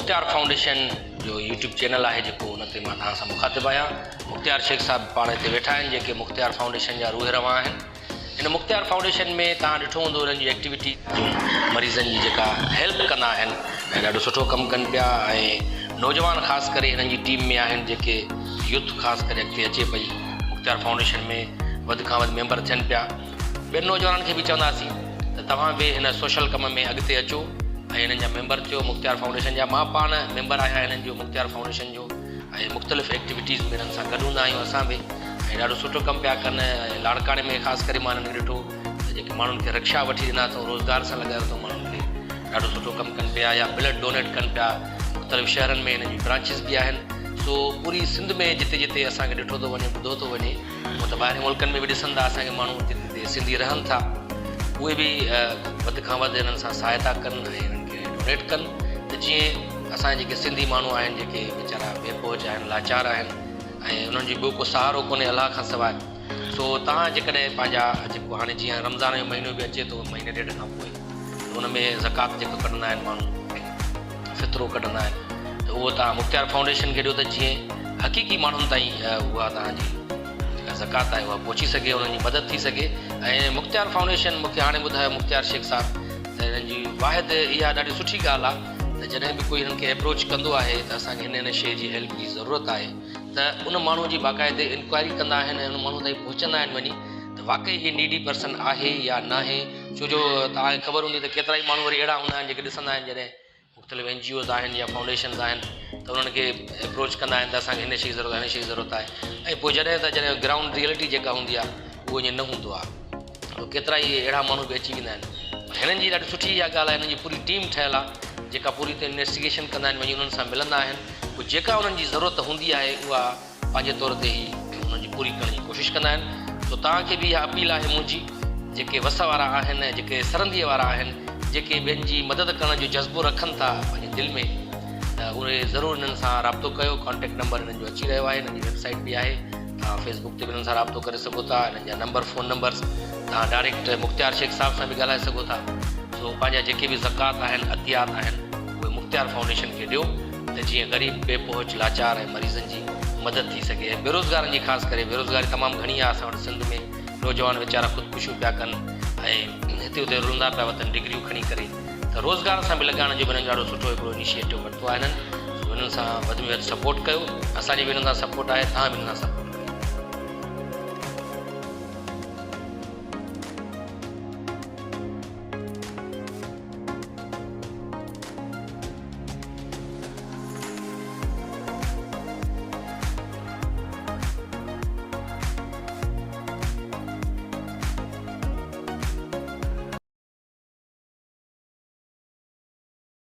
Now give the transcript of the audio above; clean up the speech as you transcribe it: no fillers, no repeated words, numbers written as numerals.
मुख़्तियार foundation जो YouTube channel है जो उन ते मां तव्हां सां मुखातिब आहियां। मुख़्तियार शेख साहब पाण हिते वेठा आहिनि जेके मुख़्तियार फाउंडेशन जा रूह रवां आहिनि। इन मुख़्तियार फाउंडेशन में तव्हां ॾिठो हूंदो उन्हनि जी एक्टिविटी मरीज़नि जी जेका हेल्प कंदा आहिनि ऐं ॾाढो सुठो कमु कनि पिया ऐं नौजवान ख़ासि करे हिननि जी टीम में आहिनि जेके यूथ ख़ासि करे अॻिते अचे पई मुख़्तियार फाउंडेशन में वधि खां वधि मेंबर थियनि पिया। ॿियनि नौजवाननि खे बि चवंदासीं त तव्हां बि हिन सोशल कम में अॻिते अचो ऐं हिननि जा मेंबर थियो मुख़्तियार फाउंडेशन जा। मां पाण मेंबर आहियां हिननि जो मुख़्तियार फाउंडेशन जो ऐं मुख़्तलिफ़ एक्टिविटीज़ में हिननि सां गॾु हूंदा आहियूं असां बि ऐं ॾाढो सुठो कमु पिया कनि। ऐं लाड़काणे में ख़ासि करे मां हिननि खे ॾिठो त जेके माण्हुनि खे रिक्शा वठी ॾिना अथऊं रोज़गार सां लॻायो अथऊं माण्हुनि खे ॾाढो सुठो कमु कनि पिया या ब्लड डोनेट कनि पिया। मुख़्तलिफ़ शहरनि में हिननि जी ब्रांचिस बि आहिनि। सो पूरी सिंध में जिते जिते असांखे ॾिठो थो वञे ॿुधो थो वञे उहो त ॿाहिरि मुल्कनि में बि ॾिसनि था असांखे माण्हू जिते जिते सिंधी रहनि था उहे बि वधि खां वधि हिननि सां सहायता कनि ऐं हिननि खे डोनेट कनि त जीअं असांजे जेके सिंधी माण्हू आहिनि जेके वीचारा बेपहुच आहिनि लाचार आहिनि ऐं उन्हनि जी ॿियो को सहारो कोन्हे अलाह खां सवाइ। सो तव्हां जेकॾहिं पंहिंजा जेको हाणे जीअं रमज़ान जो महीनो बि अचे थो महीने ॾेढ खां पोइ उन में ज़कात जेको कढंदा आहिनि माण्हू फितरो कढंदा आहिनि त उहो तव्हां मुख़्तियार फाउंडेशन खे ॾियो त जीअं हक़ीक़ी माण्हुनि ताईं उहा तव्हांजी जेका ज़कात आहे उहा पहुची सघे उन्हनि जी मदद थी सघे। ऐं मुख़्तियार फाउंडेशन मूंखे हाणे ॿुधायो मुख़्तियार शेख साहब त हिननि जी वाहिद इहा ॾाढी सुठी ॻाल्हि आहे त जॾहिं बि कोई हिननि खे अप्रोच कंदो आहे त असांखे हिन शइ जी हेल्प जी ज़रूरत आहे त उन माण्हू जी बाक़ाइदे इंक्वायरी कंदा आहिनि ऐं उन माण्हू ताईं पहुचंदा आहिनि वञी त वाक़ई हीअ नीडी पर्सन आहे या न आहे। छो जो तव्हांखे ख़बर हूंदी त केतिरा ई माण्हू वरी अहिड़ा हूंदा आहिनि जेके ॾिसंदा आहिनि जॾहिं मुख़्तलिफ़ NGOs आहिनि या फाउंडेशन्स आहिनि त उन्हनि खे अप्रोच कंदा आहिनि त असांखे हिन शइ जी ज़रूरत आहे हिन शइ जी ज़रूरत आहे ऐं पोइ जॾहिं ग्राउंड रियलिटी जेका हूंदी आहे उहो ईअं न हूंदो आहे। तो केतिरा ई अहिड़ा माण्हू बि अची वेंदा आहिनि। हिननि जी ॾाढी सुठी इहा ॻाल्हि आहे हिननि जी पूरी टीम ठहियलु आहे जेका पूरी ते इन्वेस्टिगेशन कंदा आहिनि वञी उन्हनि सां मिलंदा आहिनि पोइ जेका उन्हनि जी ज़रूरत हूंदी आहे उहा पंहिंजे तौर ते ई उन्हनि जी पूरी करण जी कोशिशि कंदा आहिनि। तो तव्हांखे बि इहा अपील आहे मुंहिंजी जेके वस वारा आहिनि जेके सरंदीअ वारा आहिनि जेके ॿियनि जी मदद करण जो जज़्बो रखनि था पंहिंजे दिलि में त उहे ज़रूरु हिननि सां राब्तो कयो। कॉन्टेक्ट नंबर हिननि जो अची रहियो आहे हिननि जी वेबसाइट बि आहे तव्हां फेसबुक ते बि हिननि सां राब्तो करे सघो था। हिननि जा नंबर फ़ोन नंबर्स तव्हां डायरेक्ट मुख़्तियार शेख साहब सां बि ॻाल्हाए सघो था। सो पंहिंजा जेके बि ज़कात आहिनि अतियात आहिनि उहे मुख़्तियार फाउंडेशन खे ॾियो त जीअं ग़रीब बेपहुच लाचार ऐं मरीज़नि जी मदद थी सघे। ऐं बेरोज़गारनि जी ख़ासि करे बेरोज़गारी तमामु घणी आहे असां वटि सिंध में नौजवान वीचारा ख़ुदकुशियूं पिया कनि ऐं हिते हुते रुलंदा पिया वठनि डिग्रियूं खणी करे त रोज़गार सां बि लॻाइण जो बि हिननि ॾाढो सुठो हिकिड़ो इनिशिएटिव वरितो आहे हिननि। हिननि सां वधि में वधि सपोर्ट कयो। असांजी बि हिननि सां सपोर्ट आहे तव्हां बि हिननि सां